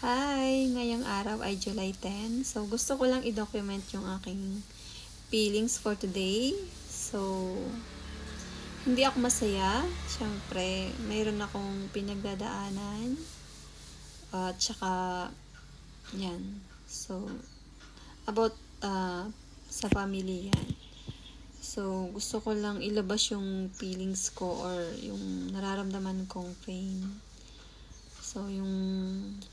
Hi! Ngayong araw ay July 10. So, gusto ko lang i-document yung aking feelings for today. So, hindi ako masaya. Siyempre, mayroon akong pinagdadaanan. At saka, yan. So, about sa family yan. So, gusto ko lang ilabas yung feelings ko or yung nararamdaman kong pain. So,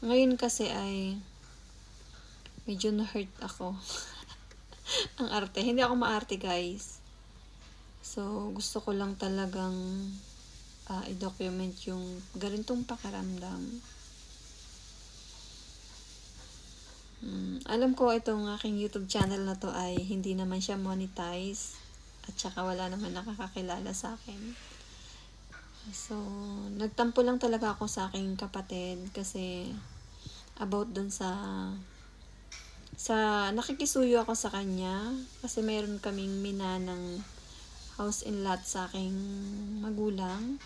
ngayon kasi ay medyo na-hurt ako. Ang arte. Hindi ako maarte, guys. So, gusto ko lang talagang i-document yung ganitong pakiramdam. Alam ko itong aking YouTube channel na to ay hindi naman siya monetize. At saka wala naman nakakakilala sa akin. So, nagtampo lang talaga ako sa aking kapatid kasi about dun sa nakikisuyo ako sa kanya kasi mayroon kaming minanang house and lot sa aking magulang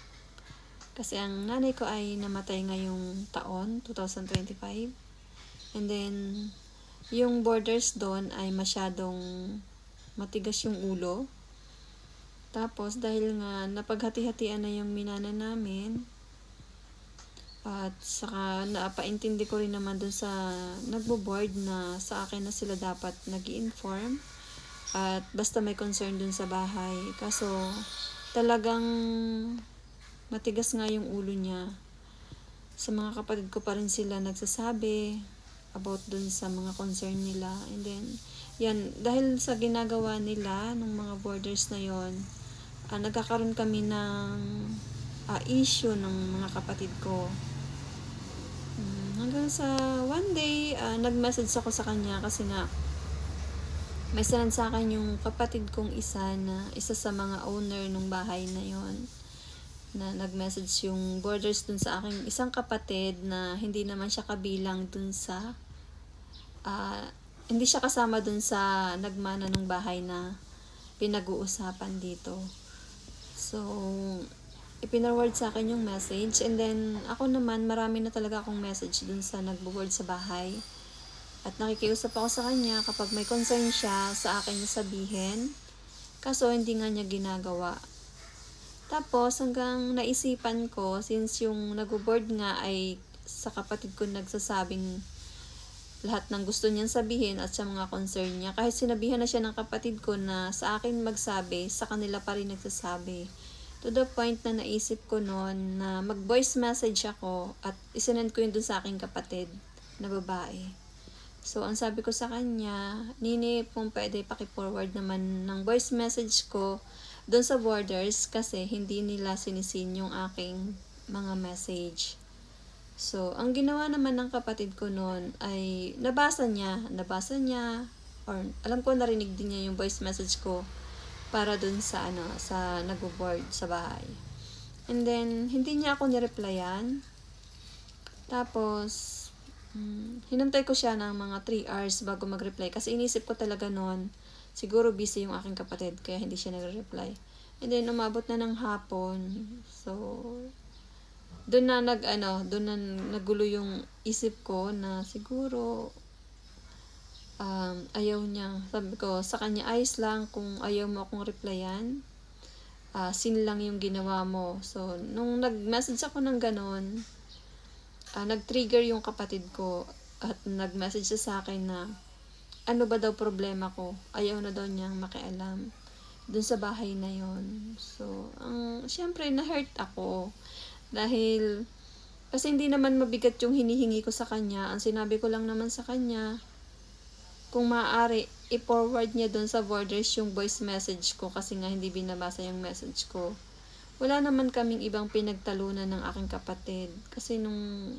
kasi ang nanay ko ay namatay ngayong taon 2025 and then yung borders doon ay masyadong matigas yung ulo. Tapos dahil nga napaghati-hatian na yung minana namin at saka napaintindi ko rin naman dun sa nagbo-board na sa akin na sila dapat nag-i-inform at basta may concern dun sa bahay. Kaso talagang matigas nga yung ulo niya. Sa mga kapatid ko pa rin sila nagsasabi about dun sa mga concern nila. And then, yan, dahil sa ginagawa nila ng mga borders na yon, nagkakaroon kami ng issue ng mga kapatid ko. Hanggang sa one day, nag-message ako sa kanya kasi nga may sinend sa akin yung kapatid kong isa sa mga owner ng bahay na yon na nag-message yung borders dun sa aking isang kapatid na hindi naman siya kabilang dun sa hindi siya kasama dun sa nagmana ng bahay na pinag-uusapan dito. So, ipinarward sa akin yung message and then ako naman marami na talaga akong message dun sa nagbo-board sa bahay at nakikiusap ako sa kanya kapag may concern siya sa akin niya sabihin kaso hindi nga niya ginagawa. Tapos hanggang naisipan ko since yung nagbo-board nga ay sa kapatid ko nagsasabing lahat ng gusto niyang sabihin at sa mga concern niya. Kahit sinabihan na siya ng kapatid ko na sa akin magsabi, sa kanila pa rin nagsasabi. To the point na naisip ko noon na mag-voice message ako at isinend ko yun dun sa aking kapatid na babae. So, ang sabi ko sa kanya, Nini, kung pwede paki-forward naman ng voice message ko dun sa borders kasi hindi nila sinisin yung aking mga message. So, ang ginawa naman ng kapatid ko noon ay nabasa niya or alam ko narinig din niya yung voice message ko para dun sa sa nagbo-board sa bahay. And then hindi niya ako ni-replyan. Tapos hinantay ko siya ng mga 3 hours bago mag-reply kasi inisip ko talaga noon siguro busy yung aking kapatid kaya hindi siya nagre-reply. And then umabot na ng hapon. So, doon na nagulo yung isip ko na siguro ayaw niya. Sabi ko sa kanya, ayos lang kung ayaw mo akong replyan. Sin lang yung ginawa mo. So, nung nag-message ako ng ganon, nag-trigger yung kapatid ko at nag-message siya sa akin na ano ba daw problema ko. Ayaw na daw niyang makialam dun sa bahay na yon. So, syempre na-hurt ako. Dahil, kasi hindi naman mabigat yung hinihingi ko sa kanya. Ang sinabi ko lang naman sa kanya, kung maaari, i-forward niya doon sa borders yung voice message ko kasi nga hindi binabasa yung message ko. Wala naman kaming ibang pinagtalunan ng aking kapatid. Kasi nung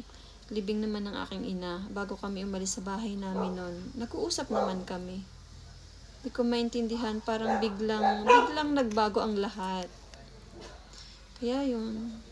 libing naman ng aking ina, bago kami umalis sa bahay namin noon, nag-uusap naman kami. Hindi ko maintindihan, parang biglang nagbago ang lahat. Kaya yun.